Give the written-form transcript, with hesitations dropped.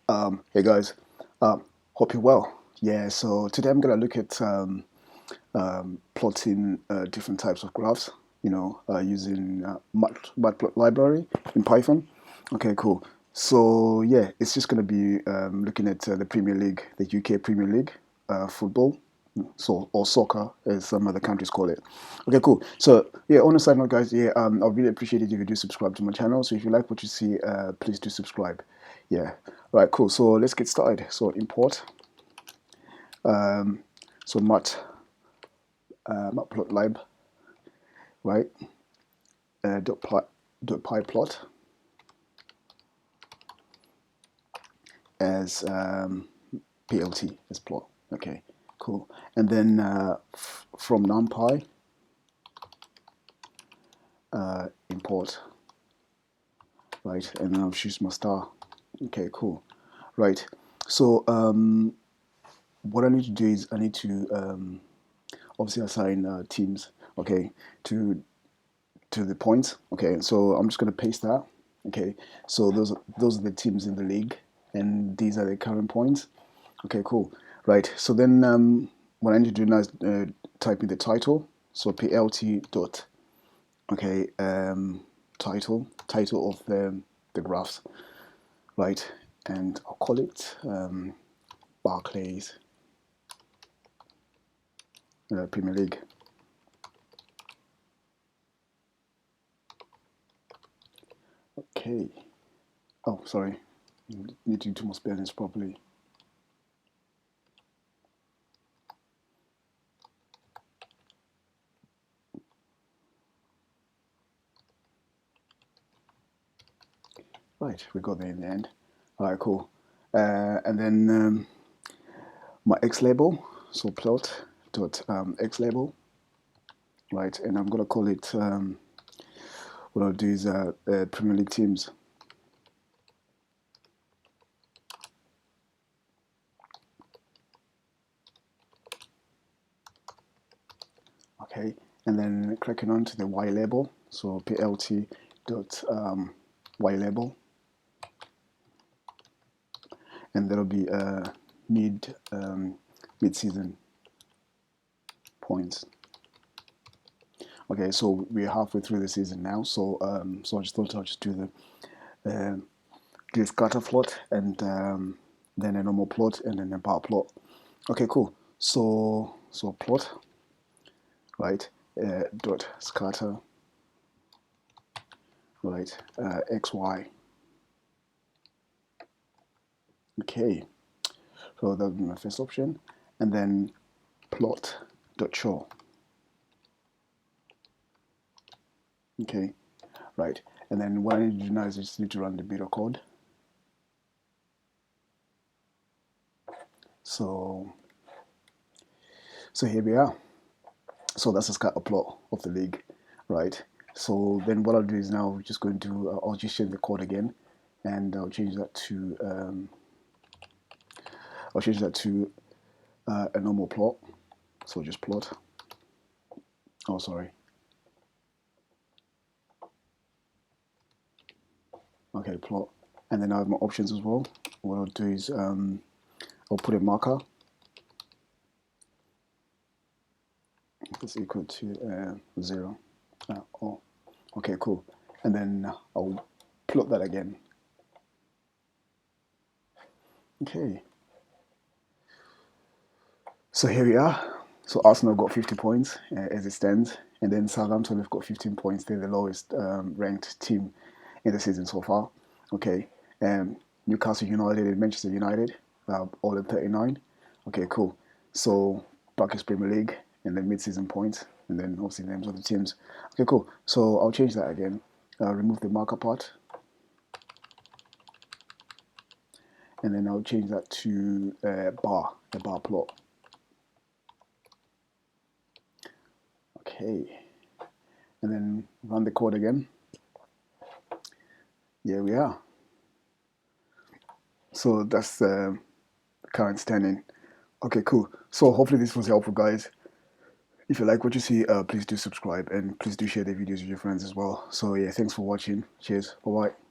Hey guys, hope you're well. Yeah, so today I'm gonna look at plotting different types of graphs. Using Matplotlib library in Python. Okay, cool. So yeah, it's just gonna be looking at the Premier League, the UK Premier League, football. So or soccer, as some other countries call it. Okay, cool. So yeah, on a side note, guys, yeah, I'll really appreciate it if you do subscribe to my channel. So if you like what you see, please do subscribe. Yeah. All right, cool. So let's get started. So import. So matplotlib, right? Pyplot as plt as plot. Okay, cool. And then from numpy, import, right? And then I'll choose my star. Okay, cool. Right. So what I need to do is I need to obviously assign teams. Okay, to the points. Okay, so I'm just going to paste that. Okay, so those are the teams in the league, and these are the current points. Okay, cool. Right. So then what I need to do now is type in the title. So plt dot. Okay, title of the graphs. Right, and I'll call it Barclays Premier League. Okay. Oh, sorry. Need to do two more spellings properly. Right, we got there in the end. All right, cool. And then my xlabel, so plot dot xlabel, right? And I'm gonna call it. What I'll do is Premier League teams. Okay, and then clicking on to the ylabel, so plt dot ylabel, and that'll be mid-season points. Okay, so we're halfway through the season now, so so I just thought I'll just do the scatter plot and then a normal plot and then a bar plot. Okay, cool. So plot, right? Dot scatter, right? XY. Okay, so that would be my first option, and then plot dot show. Okay, right. And then what I need to do now is I just need to run the beta code. So here we are. So that's a scatter plot of the league, right? So then what I'll do is now we're just going to I'll just change the code again, and I'll change that to a normal plot. So just plot. Oh, sorry. Okay, plot. And then I have my options as well. What I'll do is I'll put a marker that's equal to 0. Oh, okay, cool. And then I'll plot that again. Okay. So here we are. So Arsenal got 50 points as it stands, and then Southampton have got 15 points. They're the lowest ranked team in the season so far. Okay, Newcastle United and Manchester United all at 39. Okay, cool. So back is Premier League, and then mid-season points, and then obviously the names of the teams. Okay, cool. So I'll change that again. Remove the marker part, and then I'll change that to a bar plot. Okay, and then run the code again. Here we are. So that's the current standing. Okay, cool. So hopefully this was helpful, guys. If you like what you see, please do subscribe and please do share the videos with your friends as well. So yeah, thanks for watching. Cheers. Bye-bye.